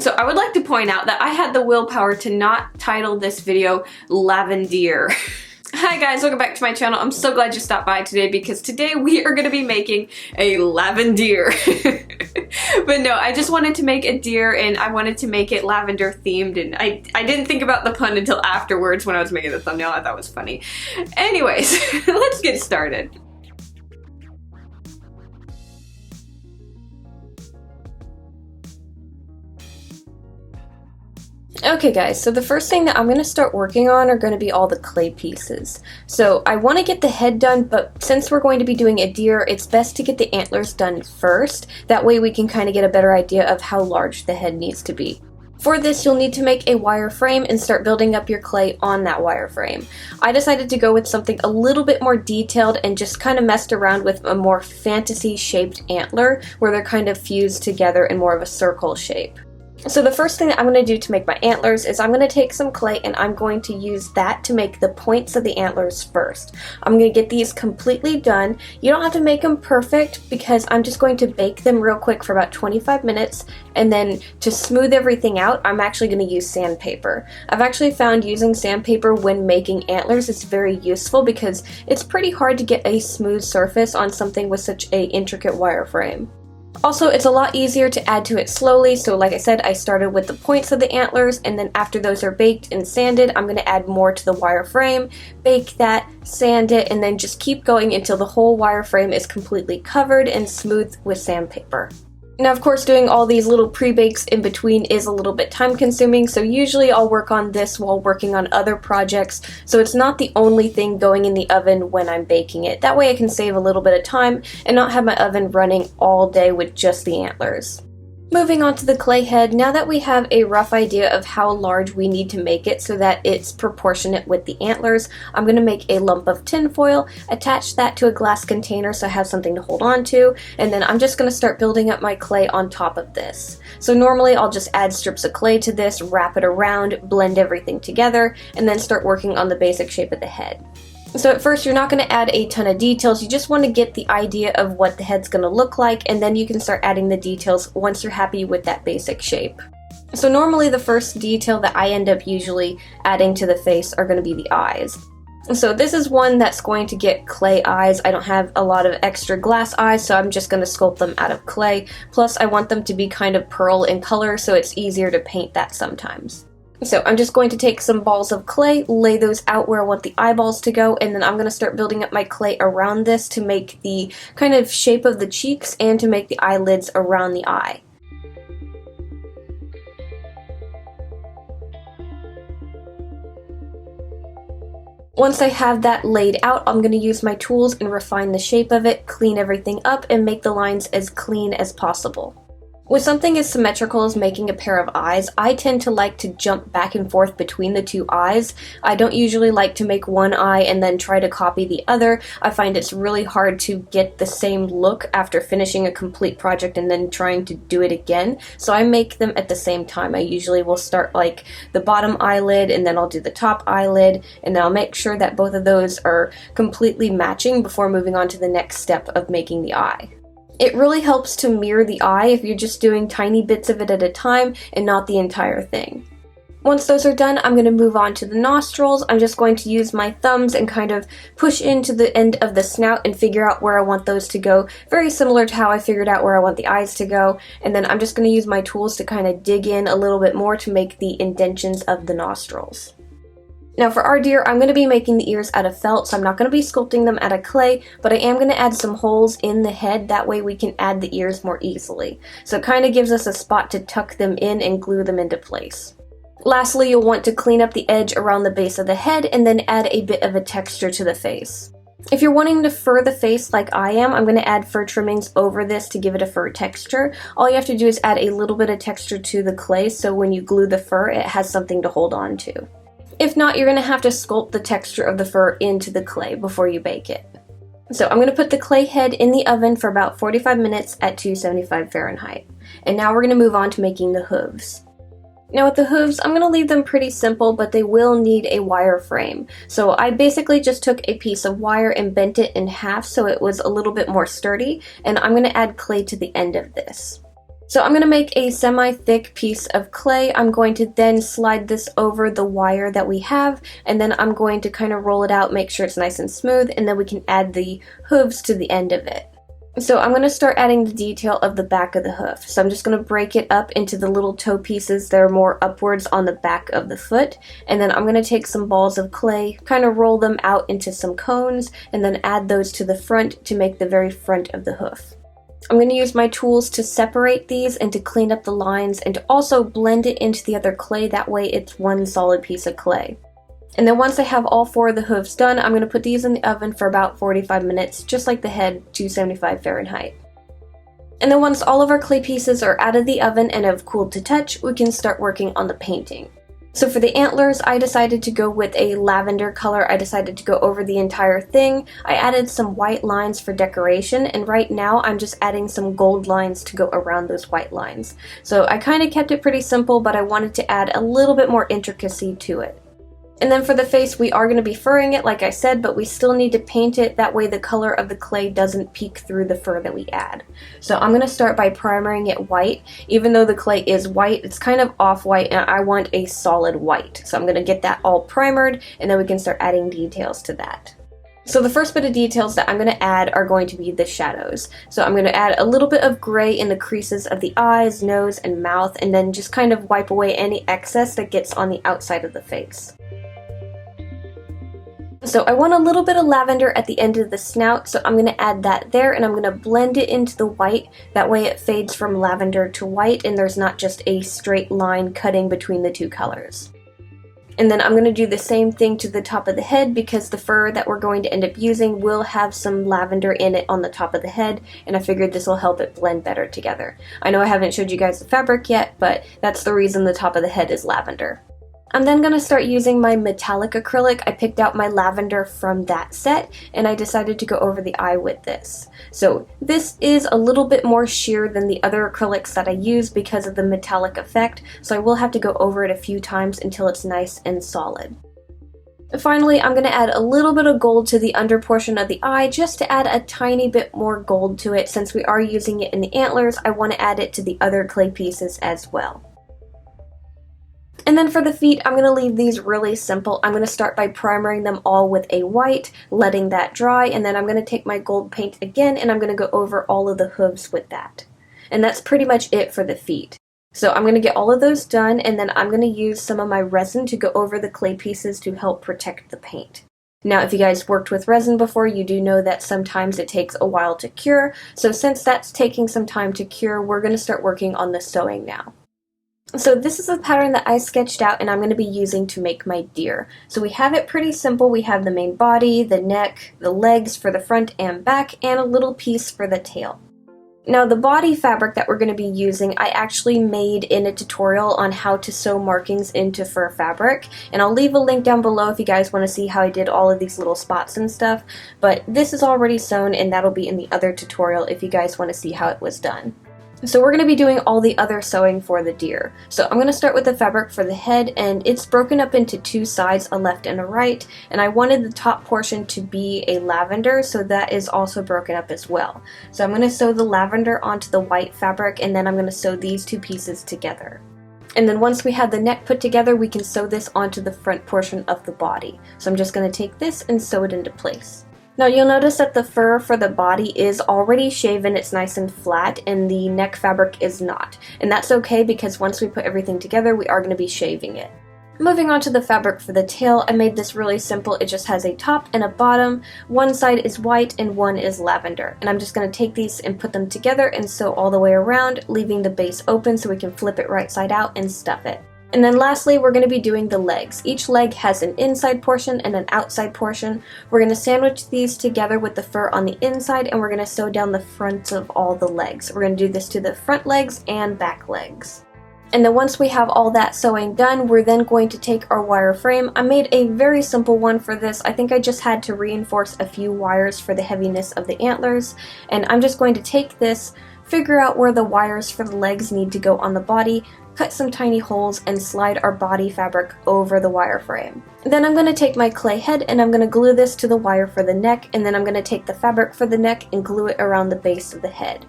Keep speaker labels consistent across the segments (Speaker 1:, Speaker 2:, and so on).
Speaker 1: So I would like to point out that I had the willpower to not title this video Lavender. Hi guys, welcome back to my channel. I'm so glad you stopped by today because today we are going to be making a lavender. But no, I just wanted to make a deer and I wanted to make it lavender themed, and I didn't think about the pun until afterwards when I was making the thumbnail. I thought it was funny. Anyways, let's get started. Okay guys, so the first thing that I'm going to start working on are going to be all the clay pieces. So I want to get the head done, but since we're going to be doing a deer, it's best to get the antlers done first. That way we can kind of get a better idea of how large the head needs to be. For this, you'll need to make a wire frame and start building up your clay on that wire frame. I decided to go with something a little bit more detailed and just kind of messed around with a more fantasy shaped antler where they're kind of fused together in more of a circle shape. So the first thing that I'm going to do to make my antlers is I'm going to take some clay and I'm going to use that to make the points of the antlers first. I'm going to get these completely done. You don't have to make them perfect because I'm just going to bake them real quick for about 25 minutes, and then to smooth everything out I'm actually going to use sandpaper. I've actually found using sandpaper when making antlers is very useful because it's pretty hard to get a smooth surface on something with such an intricate wire frame. Also, it's a lot easier to add to it slowly, so like I said, I started with the points of the antlers, and then after those are baked and sanded, I'm going to add more to the wire frame, bake that, sand it, and then just keep going until the whole wire frame is completely covered and smooth with sandpaper. Now, of course, doing all these little pre-bakes in between is a little bit time-consuming, so usually I'll work on this while working on other projects, so it's not the only thing going in the oven when I'm baking it. That way I can save a little bit of time and not have my oven running all day with just the antlers. Moving on to the clay head, now that we have a rough idea of how large we need to make it so that it's proportionate with the antlers, I'm going to make a lump of tin foil, attach that to a glass container so I have something to hold on to, and then I'm just going to start building up my clay on top of this. So normally I'll just add strips of clay to this, wrap it around, blend everything together, and then start working on the basic shape of the head. So at first you're not going to add a ton of details, you just want to get the idea of what the head's going to look like, and then you can start adding the details once you're happy with that basic shape. So normally the first detail that I end up usually adding to the face are going to be the eyes. So this is one that's going to get clay eyes. I don't have a lot of extra glass eyes, so I'm just going to sculpt them out of clay. Plus I want them to be kind of pearl in color, so it's easier to paint that sometimes. So I'm just going to take some balls of clay, lay those out where I want the eyeballs to go, and then I'm going to start building up my clay around this to make the kind of shape of the cheeks and to make the eyelids around the eye. Once I have that laid out, I'm going to use my tools and refine the shape of it, clean everything up, and make the lines as clean as possible. With something as symmetrical as making a pair of eyes, I tend to like to jump back and forth between the two eyes. I don't usually like to make one eye and then try to copy the other. I find it's really hard to get the same look after finishing a complete project and then trying to do it again. So I make them at the same time. I usually will start like the bottom eyelid and then I'll do the top eyelid, and then I'll make sure that both of those are completely matching before moving on to the next step of making the eye. It really helps to mirror the eye if you're just doing tiny bits of it at a time and not the entire thing. Once those are done, I'm going to move on to the nostrils. I'm just going to use my thumbs and kind of push into the end of the snout and figure out where I want those to go, very similar to how I figured out where I want the eyes to go. And then I'm just going to use my tools to kind of dig in a little bit more to make the indentions of the nostrils. Now for our deer, I'm going to be making the ears out of felt, so I'm not going to be sculpting them out of clay, but I am going to add some holes in the head, that way we can add the ears more easily. So it kind of gives us a spot to tuck them in and glue them into place. Lastly, you'll want to clean up the edge around the base of the head and then add a bit of a texture to the face. If you're wanting to fur the face like I am, I'm going to add fur trimmings over this to give it a fur texture. All you have to do is add a little bit of texture to the clay, so when you glue the fur, it has something to hold on to. If not, you're going to have to sculpt the texture of the fur into the clay before you bake it. So I'm going to put the clay head in the oven for about 45 minutes at 275 Fahrenheit. And now we're going to move on to making the hooves. Now with the hooves, I'm going to leave them pretty simple, but they will need a wire frame. So I basically just took a piece of wire and bent it in half so it was a little bit more sturdy, and I'm going to add clay to the end of this. So I'm going to make a semi-thick piece of clay. I'm going to then slide this over the wire that we have, and then I'm going to kind of roll it out, make sure it's nice and smooth, and then we can add the hooves to the end of it. So I'm going to start adding the detail of the back of the hoof. So I'm just going to break it up into the little toe pieces that are more upwards on the back of the foot, and then I'm going to take some balls of clay, kind of roll them out into some cones, and then add those to the front to make the very front of the hoof. I'm going to use my tools to separate these and to clean up the lines and to also blend it into the other clay, that way it's one solid piece of clay. And then once I have all 4 of the hooves done, I'm going to put these in the oven for about 45 minutes, just like the head, 275 Fahrenheit. And then once all of our clay pieces are out of the oven and have cooled to touch, we can start working on the painting. So for the antlers, I decided to go with a lavender color. I decided to go over the entire thing. I added some white lines for decoration, and right now I'm just adding some gold lines to go around those white lines. So I kind of kept it pretty simple, but I wanted to add a little bit more intricacy to it. And then for the face, we are going to be furring it, like I said, but we still need to paint it. That way the color of the clay doesn't peek through the fur that we add. So I'm going to start by primering it white. Even though the clay is white, it's kind of off-white, and I want a solid white. So I'm going to get that all primered, and then we can start adding details to that. So the first bit of details that I'm going to add are going to be the shadows. So I'm going to add a little bit of gray in the creases of the eyes, nose, and mouth, and then just kind of wipe away any excess that gets on the outside of the face. So I want a little bit of lavender at the end of the snout, so I'm going to add that there, and I'm going to blend it into the white. That way it fades from lavender to white, and there's not just a straight line cutting between the two colors. And then I'm going to do the same thing to the top of the head, because the fur that we're going to end up using will have some lavender in it on the top of the head, and I figured this will help it blend better together. I know I haven't showed you guys the fabric yet, but that's the reason the top of the head is lavender. I'm then going to start using my metallic acrylic. I picked out my lavender from that set, and I decided to go over the eye with this. So this is a little bit more sheer than the other acrylics that I use because of the metallic effect, so I will have to go over it a few times until it's nice and solid. Finally, I'm going to add a little bit of gold to the under portion of the eye, just to add a tiny bit more gold to it. Since we are using it in the antlers, I want to add it to the other clay pieces as well. And then for the feet, I'm going to leave these really simple. I'm going to start by primering them all with a white, letting that dry, and then I'm going to take my gold paint again, and I'm going to go over all of the hooves with that. And that's pretty much it for the feet. So I'm going to get all of those done, and then I'm going to use some of my resin to go over the clay pieces to help protect the paint. Now, if you guys worked with resin before, you do know that sometimes it takes a while to cure. So since that's taking some time to cure, we're going to start working on the sewing now. So this is a pattern that I sketched out and I'm going to be using to make my deer. So we have it pretty simple. We have the main body, the neck, the legs for the front and back, and a little piece for the tail. Now the body fabric that we're going to be using, I actually made in a tutorial on how to sew markings into fur fabric, and I'll leave a link down below if you guys want to see how I did all of these little spots and stuff, but this is already sewn and that'll be in the other tutorial if you guys want to see how it was done. So we're going to be doing all the other sewing for the deer. So I'm going to start with the fabric for the head, and it's broken up into two sides, a left and a right, and I wanted the top portion to be a lavender, so that is also broken up as well. So I'm going to sew the lavender onto the white fabric, and then I'm going to sew these two pieces together. And then once we have the neck put together, we can sew this onto the front portion of the body. So I'm just going to take this and sew it into place. Now you'll notice that the fur for the body is already shaven, it's nice and flat, and the neck fabric is not. And that's okay because once we put everything together, we are going to be shaving it. Moving on to the fabric for the tail, I made this really simple. It just has a top and a bottom. One side is white and one is lavender. And I'm just going to take these and put them together and sew all the way around, leaving the base open so we can flip it right side out and stuff it. And then lastly, we're going to be doing the legs. Each leg has an inside portion and an outside portion. We're going to sandwich these together with the fur on the inside, and we're going to sew down the fronts of all the legs. We're going to do this to the front legs and back legs. And then once we have all that sewing done, we're then going to take our wire frame. I made a very simple one for this. I think I just had to reinforce a few wires for the heaviness of the antlers. And I'm just going to take this, figure out where the wires for the legs need to go on the body, cut some tiny holes, and slide our body fabric over the wire frame. Then I'm going to take my clay head and I'm going to glue this to the wire for the neck, and then I'm going to take the fabric for the neck and glue it around the base of the head.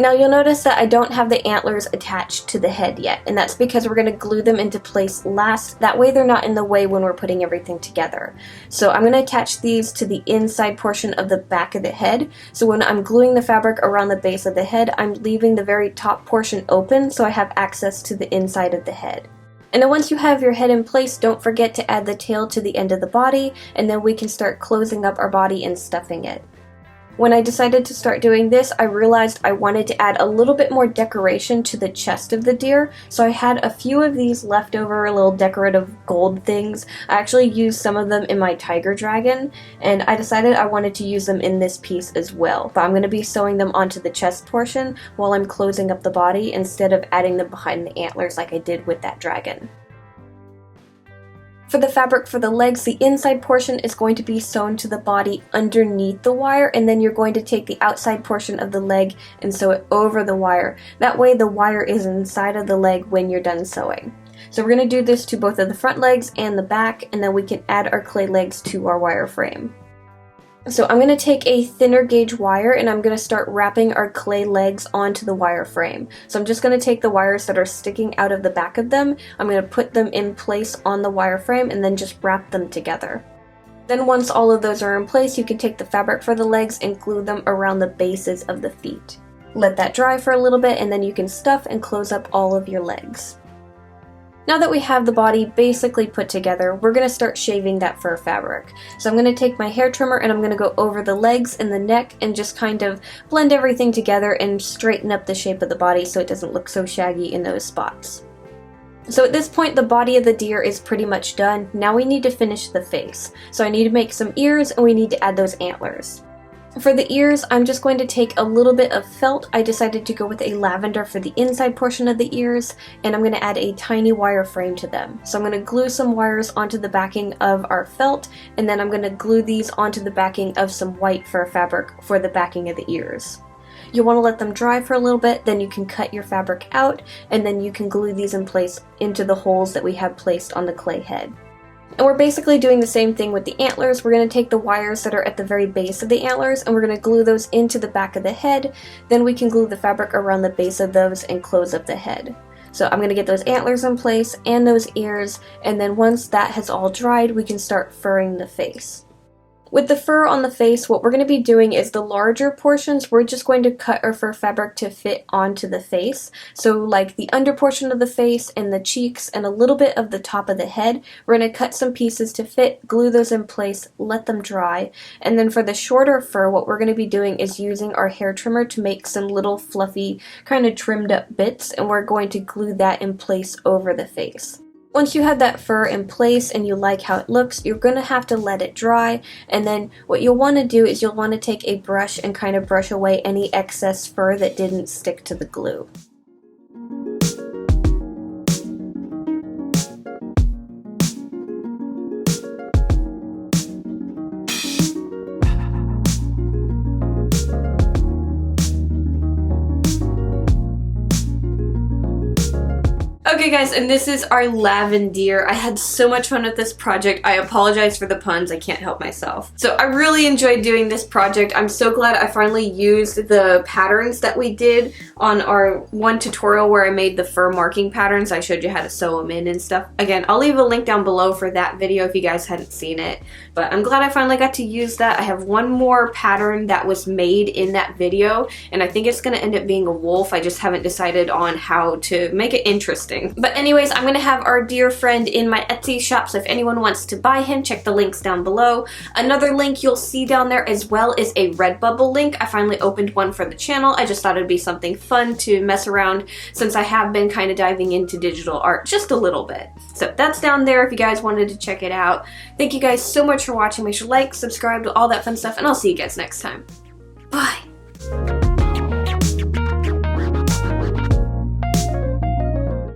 Speaker 1: Now you'll notice that I don't have the antlers attached to the head yet, and that's because we're going to glue them into place last. That way they're not in the way when we're putting everything together. So I'm going to attach these to the inside portion of the back of the head. So when I'm gluing the fabric around the base of the head, I'm leaving the very top portion open so I have access to the inside of the head. And then once you have your head in place, don't forget to add the tail to the end of the body, and then we can start closing up our body and stuffing it. When I decided to start doing this, I realized I wanted to add a little bit more decoration to the chest of the deer, so I had a few of these leftover little decorative gold things. I actually used some of them in my tiger dragon, and I decided I wanted to use them in this piece as well, but I'm going to be sewing them onto the chest portion while I'm closing up the body instead of adding them behind the antlers like I did with that dragon. For the fabric for the legs, the inside portion is going to be sewn to the body underneath the wire, and then you're going to take the outside portion of the leg and sew it over the wire. That way the wire is inside of the leg when you're done sewing. So we're going to do this to both of the front legs and the back, and then we can add our clay legs to our wire frame. So I'm going to take a thinner gauge wire and I'm going to start wrapping our clay legs onto the wire frame. So I'm just going to take the wires that are sticking out of the back of them, I'm going to put them in place on the wire frame and then just wrap them together. Then once all of those are in place, you can take the fabric for the legs and glue them around the bases of the feet. Let that dry for a little bit and then you can stuff and close up all of your legs. Now that we have the body basically put together, we're going to start shaving that fur fabric. So I'm going to take my hair trimmer and I'm going to go over the legs and the neck and just kind of blend everything together and straighten up the shape of the body so it doesn't look so shaggy in those spots. So at this point the body of the deer is pretty much done. Now we need to finish the face. So I need to make some ears and we need to add those antlers. For the ears, I'm just going to take a little bit of felt. I decided to go with a lavender for the inside portion of the ears, and I'm going to add a tiny wire frame to them. So I'm going to glue some wires onto the backing of our felt, and then I'm going to glue these onto the backing of some white fur fabric for the backing of the ears. You'll want to let them dry for a little bit, then you can cut your fabric out, and then you can glue these in place into the holes that we have placed on the clay head. And we're basically doing the same thing with the antlers. We're going to take the wires that are at the very base of the antlers and we're going to glue those into the back of the head. Then we can glue the fabric around the base of those and close up the head. So I'm going to get those antlers in place and those ears, and then once that has all dried, we can start furring the face. With the fur on the face, what we're going to be doing is the larger portions, we're just going to cut our fur fabric to fit onto the face. So like the under portion of the face and the cheeks and a little bit of the top of the head, we're going to cut some pieces to fit, glue those in place, let them dry. And then for the shorter fur, what we're going to be doing is using our hair trimmer to make some little fluffy kind of trimmed up bits, and we're going to glue that in place over the face. Once you have that fur in place and you like how it looks, you're going to have to let it dry, and then what you'll want to do is you'll want to take a brush and kind of brush away any excess fur that didn't stick to the glue. Okay guys, and this is our lavender. I had so much fun with this project. I apologize for the puns, I can't help myself. So I really enjoyed doing this project. I'm so glad I finally used the patterns that we did on our one tutorial where I made the fur marking patterns. I showed you how to sew them in and stuff. Again, I'll leave a link down below for that video if you guys hadn't seen it. But I'm glad I finally got to use that. I have one more pattern that was made in that video, and I think it's going to end up being a wolf. I just haven't decided on how to make it interesting. But anyways, I'm going to have our dear friend in my Etsy shop, so if anyone wants to buy him, check the links down below. Another link you'll see down there as well is a Redbubble link. I finally opened one for the channel. I just thought it'd be something fun to mess around since I have been kind of diving into digital art just a little bit. So that's down there if you guys wanted to check it out. Thank you guys so much for watching. Make sure to like, subscribe, all that fun stuff, and I'll see you guys next time.